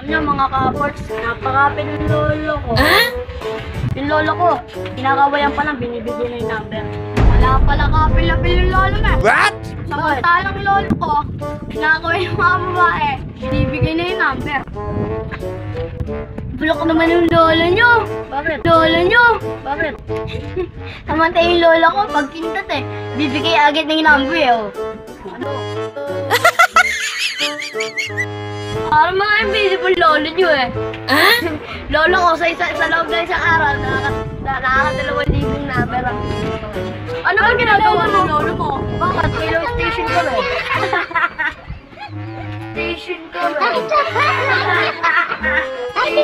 Alam niyo mga kaports, napakapit ng lolo ko. Yung lolo ko, kinakawayan pa lang, binibigyan na yung number. Wala pala kapil-apil yung lolo na. What? Samantalang lolo ko, kinakawayan yung mga babae, binibigyan na yung number. Bulok naman yung lolo nyo. Bakit? Lolo nyo. Bakit? Samantala yung lolo ko, pag kintat bibigay agad ng number Ano? Parang mga invisible lolo nyo Lolo ko sa loob ng isang araw, nakaka-2,000 number. Ano ba ginagawa ng lolo mo? Bakit? Kailang station ko Station ko Ay,